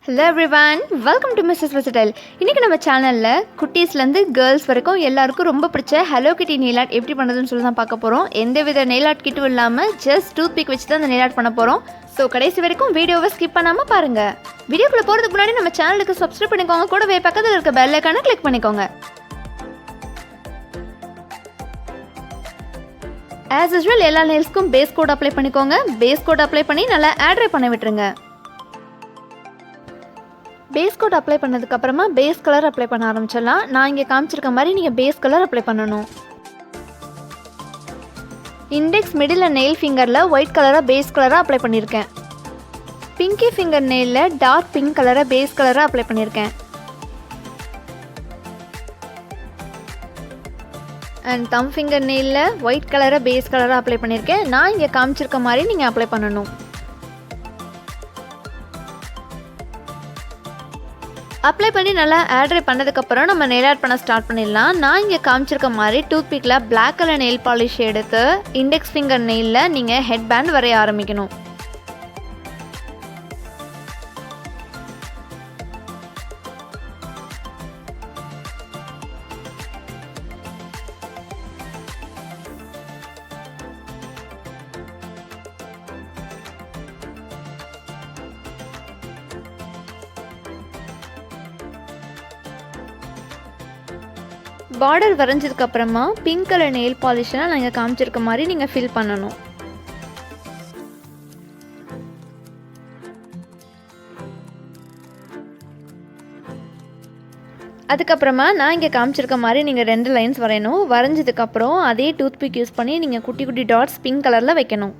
Hello everyone, welcome to Mrs. Versatile. இன்னைக்கு நம்ம சேனல்ல குட்டீஸ்லேருந்து கேர்ள்ஸ் வரைக்கும் எல்லாருக்கும் ரொம்ப பிடிச்ச ஹலோ கிட்டி நெயில் ஆர்ட் எப்படி பண்ணுறதுன்னு சொல்லி தான் பார்க்க போகிறோம். எந்தவித நெயில் ஆர்ட் கிட்டும் இல்லாமல் ஜஸ்ட் டூத்பிக் வச்சு தான் அந்த நெயில் ஆர்ட் பண்ண போகிறோம். ஸோ கடைசி வரைக்கும் வீடியோவை ஸ்கிப் பண்ணாமல் பாருங்கள். வீடியோக்குள்ளே போகிறதுக்கு முன்னாடி நம்ம சேனலுக்கு சப்ஸ்கிரைப் பண்ணிக்கோங்க, கூடவே பக்கத்தில் இருக்க பெல் ஐக்கானை கிளிக் பண்ணிக்கோங்க. ஆஸ் யூஸ்வல் எல்லா நெயில்ஸ்க்கும் பேஸ் கோட் அப்ளை பண்ணிக்கோங்க. பேஸ் கோட் அப்ளை பண்ணி நல்லா ஆட்ரை பண்ண விட்டுருங்க. பேஸ் கோட் அப்ளை பண்ணதுக்கப்புறமா பேஸ் கலர் அப்ளை பண்ண ஆரம்பிச்சிடலாம். நான் இங்கே காமிச்சிருக்க மாதிரி நீங்கள் பேஸ் கலர் அப்ளை பண்ணணும். இண்டெக்ஸ் மிடில் நெயில் ஃபிங்கரில் ஒயிட் கலராக பேஸ் கலராக அப்ளை பண்ணியிருக்கேன். பிங்கி ஃபிங்கர் நெயிலில் டார்க் பிங்க் கலராக பேஸ் கலராக அப்ளை பண்ணியிருக்கேன். அண்ட் தம் ஃபிங்கர் நெயிலில் ஒயிட் கலராக பேஸ் கலராக அப்ளை பண்ணியிருக்கேன். நான் இங்கே காமிச்சிருக்க மாதிரி நீங்கள் அப்ளை பண்ணணும். அப்ளை பண்ணி நல்லா ஆட்ரை பண்ணதுக்கப்புறம் நம்ம நெயில் ஆர்ட் பண்ண ஸ்டார்ட் பண்ணிடலாம். நான் இங்கே காமிச்சிருக்க மாதிரி டூத்பிக்கில் பிளாக் கலர் நெயில் பாலிஷ் எடுத்து இண்டெக்ஸ் ஃபிங்கர் நெயிலில் நீங்கள் ஹெட் பேண்ட் வரைய ஆரம்பிக்கணும். பார்டர் வரைஞ்சதுக்கப்புறமா பிங்க் கலர் நெயில் பாலிஷ்லாம் நாங்கள் காமிச்சிருக்க மாதிரி நீங்கள் ஃபில் பண்ணணும். அதுக்கப்புறமா நான் இங்கே காமிச்சிருக்க மாதிரி நீங்கள் 2 லைன்ஸ் வரையணும். வரைஞ்சதுக்கப்புறம் அதே டூத்பிக் யூஸ் பண்ணி நீங்கள் குட்டி குட்டி டாட்ஸ் பிங்க் கலரில் வைக்கணும்.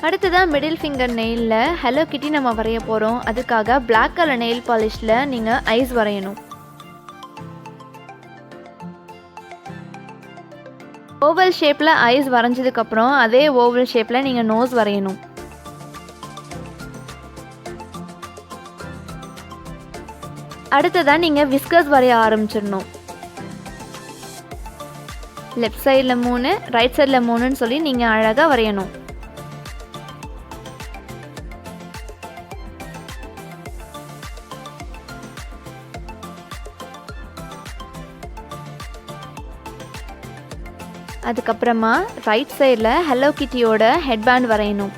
அடுத்ததான் மிடில் ஃபிங்கர் நெயிலில் ஹலோ கிட்டி நம்ம வரைய போகிறோம். அதுக்காக பிளாக் கலர் நெயில் பாலிஷில் நீங்கள் ஐஸ் வரையணும். ஓவல் ஷேப்பில் ஐஸ் வரைஞ்சதுக்கப்புறம் அதே ஓவல் ஷேப்பில் நீங்கள் நோஸ் வரையணும். அடுத்ததான் நீங்கள் விஸ்கர்ஸ் வரைய ஆரம்பிச்சிடணும். லெஃப்ட் சைடில் 3 ரைட் சைடில் 3ன்னு சொல்லி நீங்கள் அழகாக வரையணும். அதுக்கப்புறமா ரைட் சைடில் ஹலோ கிட்டியோட ஹெட்பேண்ட் வரையணும்.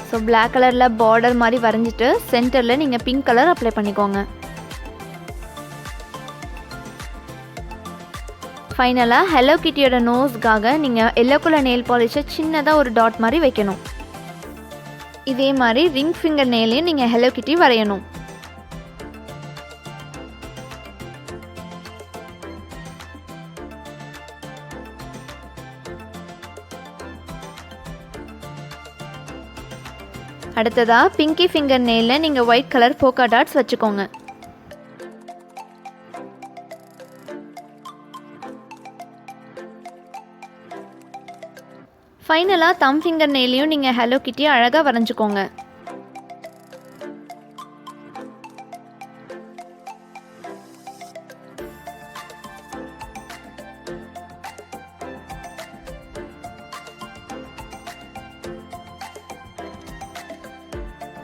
ஸோ பிளாக் கலரில் பார்டர் மாதிரி வரைஞ்சிட்டு சென்டரில் நீங்கள் பிங்க் கலர் அப்ளை பண்ணிக்கோங்க. ஃபைனலாக ஹலோ கிட்டியோட நோஸ்க்காக நீங்கள் எல்லோ கலர் நெயில் பாலிஷை சின்னதாக ஒரு டாட் மாதிரி வைக்கணும். இதே மாதிரி ரிங் ஃபிங்கர் நெயிலையும் நீங்கள் ஹலோ கிட்டி வரையணும். அடுத்ததாக பிங்கி ஃபிங்கர் நெயிலில் நீங்கள் ஒயிட் கலர் போக்கா டாட்ஸ் வச்சுக்கோங்க. ஃபைனலாக தம் ஃபிங்கர் நெயிலையும் நீங்கள் ஹலோ கிட்டி அழகாக வரைஞ்சிக்கோங்க.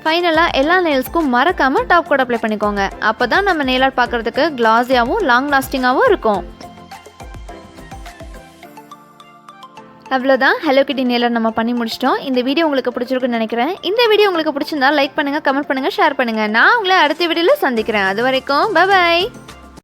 ஃபைனலாக எல்லா நெயில்ஸ்க்கும் மறக்காமல் டாப் கோட் அப்ளை பண்ணிக்கோங்க. அப்போ தான் நம்ம நெயில் ஆர்ட் பார்க்குறதுக்கு கிளாஸியாகவும் லாங் லாஸ்டிங்காகவும் இருக்கும். அவ்வளோதான், ஹலோ கிட்டி நெயில் ஆர்ட் நம்ம பண்ணி முடிச்சிட்டோம். இந்த வீடியோ உங்களுக்கு பிடிச்சிருக்குன்னு நினைக்கிறேன். இந்த வீடியோ உங்களுக்கு பிடிச்சிருந்தா லைக் பண்ணுங்கள், கமெண்ட் பண்ணுங்கள், ஷேர் பண்ணுங்கள். நான் உங்களை அடுத்த வீடியோவில் சந்திக்கிறேன். அது வரைக்கும் பை பாய்.